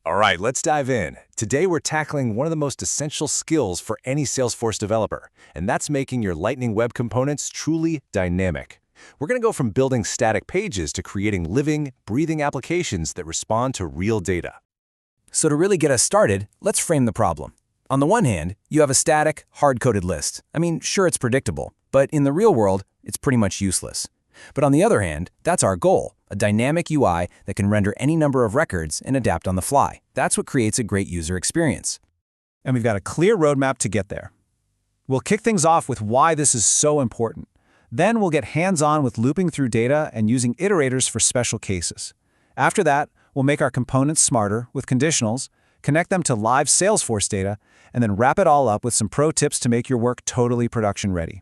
All right, let's dive in. Today we're tackling one of the most essential skills for any Salesforce developer, and that's making your Lightning Web Components truly dynamic. We're going to go from building static pages to creating living, breathing applications that respond to real data. So to really get us started, let's frame the problem. On the one hand, you have a static, hard-coded list. I mean, sure, it's predictable, but in the real world, it's pretty much useless. But on the other hand, that's our goal, a dynamic UI that can render any number of records and adapt on the fly. That's what creates a great user experience. And we've got a clear roadmap to get there. We'll kick things off with why this is so important. Then we'll get hands-on with looping through data and using iterators for special cases. After that, we'll make our components smarter with conditionals, connect them to live Salesforce data, and then wrap it all up with some pro tips to make your work totally production ready.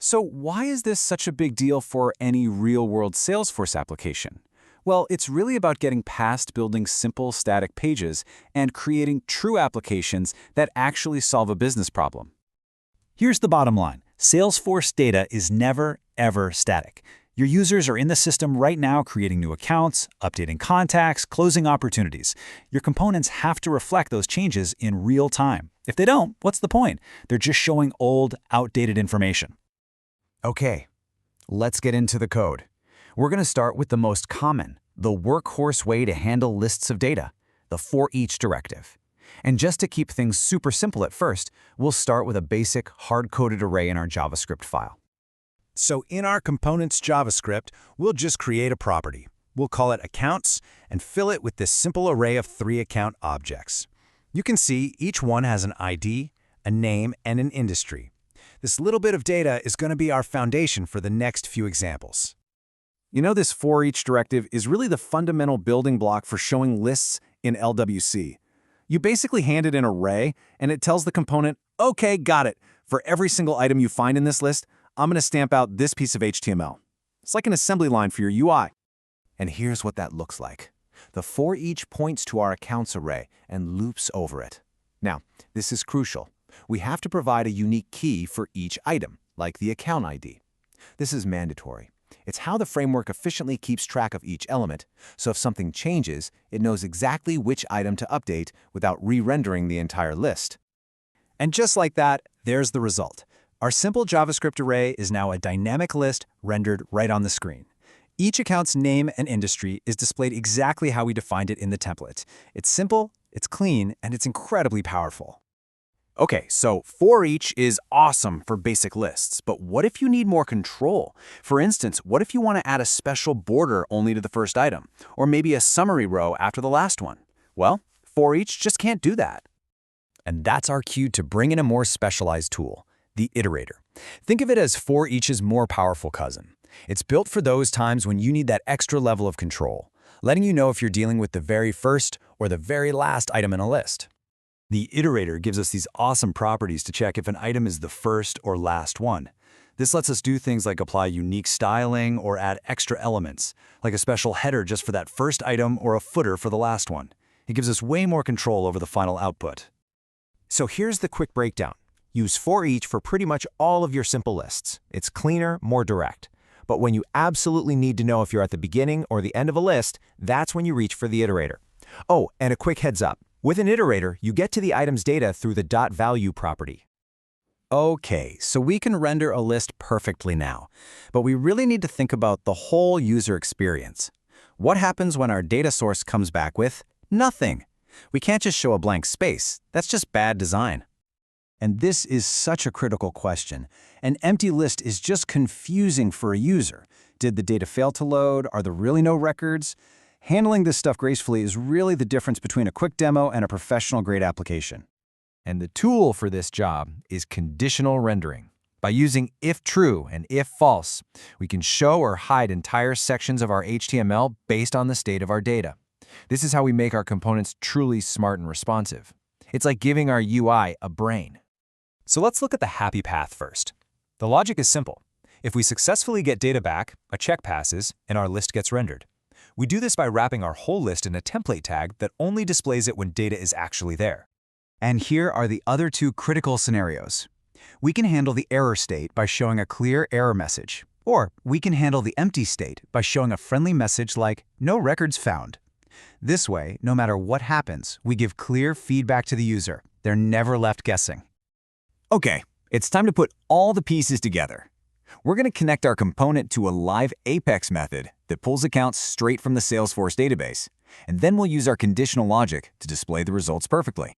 So why is this such a big deal for any real-world Salesforce application? Well, it's really about getting past building simple static pages and creating true applications that actually solve a business problem. Here's the bottom line. Salesforce data is never, ever static. Your users are in the system right now creating new accounts, updating contacts, closing opportunities. Your components have to reflect those changes in real time. If they don't, what's the point? They're just showing old, outdated information. Okay, let's get into the code. We're going to start with the most common, the workhorse way to handle lists of data, the for each directive. And just to keep things super simple at first, we'll start with a basic hard-coded array in our JavaScript file. So in our components JavaScript, we'll just create a property. We'll call it accounts and fill it with this simple array of 3 account objects. You can see each one has an ID, a name, and an industry. This little bit of data is going to be our foundation for the next few examples. You know, this for each directive is really the fundamental building block for showing lists in LWC. You basically hand it an array, and it tells the component, okay, got it. For every single item you find in this list, I'm going to stamp out this piece of HTML. It's like an assembly line for your UI. And here's what that looks like. The for each points to our accounts array and loops over it. Now, this is crucial. We have to provide a unique key for each item, like the account ID. This is mandatory. It's how the framework efficiently keeps track of each element, so if something changes, it knows exactly which item to update without re-rendering the entire list. And just like that, there's the result. Our simple JavaScript array is now a dynamic list rendered right on the screen. Each account's name and industry is displayed exactly how we defined it in the template. It's simple, it's clean, and it's incredibly powerful. Okay, so for each is awesome for basic lists, but what if you need more control? For instance, what if you want to add a special border only to the first item, or maybe a summary row after the last one? Well, for each just can't do that. And that's our cue to bring in a more specialized tool, the iterator. Think of it as for each's more powerful cousin. It's built for those times when you need that extra level of control, letting you know if you're dealing with the very first or the very last item in a list. The iterator gives us these awesome properties to check if an item is the first or last one. This lets us do things like apply unique styling or add extra elements, like a special header just for that first item or a footer for the last one. It gives us way more control over the final output. So here's the quick breakdown. Use for each for pretty much all of your simple lists. It's cleaner, more direct. But when you absolutely need to know if you're at the beginning or the end of a list, that's when you reach for the iterator. Oh, and a quick heads up. With an iterator, you get to the item's data through the .value property. Okay, so we can render a list perfectly now, but we really need to think about the whole user experience. What happens when our data source comes back with nothing? We can't just show a blank space. That's just bad design. And this is such a critical question. An empty list is just confusing for a user. Did the data fail to load? Are there really no records? Handling this stuff gracefully is really the difference between a quick demo and a professional-grade application. And the tool for this job is conditional rendering. By using if true and if false, we can show or hide entire sections of our HTML based on the state of our data. This is how we make our components truly smart and responsive. It's like giving our UI a brain. So let's look at the happy path first. The logic is simple. If we successfully get data back, a check passes, and our list gets rendered. We do this by wrapping our whole list in a template tag that only displays it when data is actually there. And here are the other 2 critical scenarios. We can handle the error state by showing a clear error message, or we can handle the empty state by showing a friendly message like, "No records found." This way, no matter what happens, we give clear feedback to the user. They're never left guessing. Okay, it's time to put all the pieces together. We're going to connect our component to a live Apex method that pulls accounts straight from the Salesforce database, and then we'll use our conditional logic to display the results perfectly.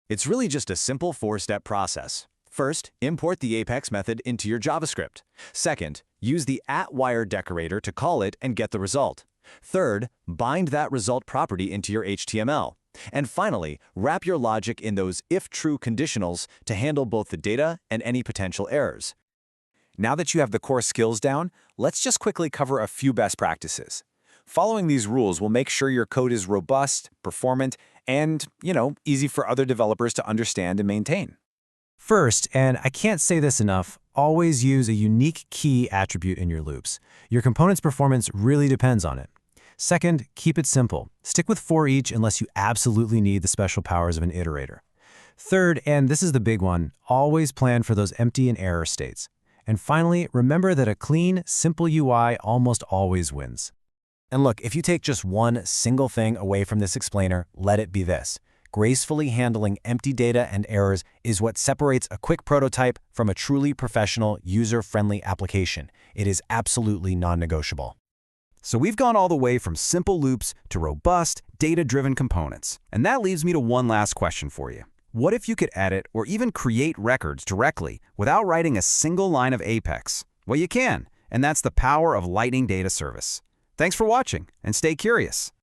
It's really just a simple 4-step process. First, import the Apex method into your JavaScript. Second, use the @wire decorator to call it and get the result. Third, bind that result property into your HTML. And finally, wrap your logic in those if-true conditionals to handle both the data and any potential errors. Now that you have the core skills down, let's just quickly cover a few best practices. Following these rules will make sure your code is robust, performant, and, easy for other developers to understand and maintain. First, and I can't say this enough, always use a unique key attribute in your loops. Your component's performance really depends on it. Second, keep it simple. Stick with for each unless you absolutely need the special powers of an iterator. Third, and this is the big one, always plan for those empty and error states. And finally, remember that a clean, simple UI almost always wins. And look, if you take just one single thing away from this explainer, let it be this. Gracefully handling empty data and errors is what separates a quick prototype from a truly professional, user-friendly application. It is absolutely non-negotiable. So we've gone all the way from simple loops to robust, data-driven components. And that leaves me to one last question for you. What if you could edit or even create records directly without writing a single line of Apex? Well, you can, and that's the power of Lightning Data Service. Thanks for watching, and stay curious.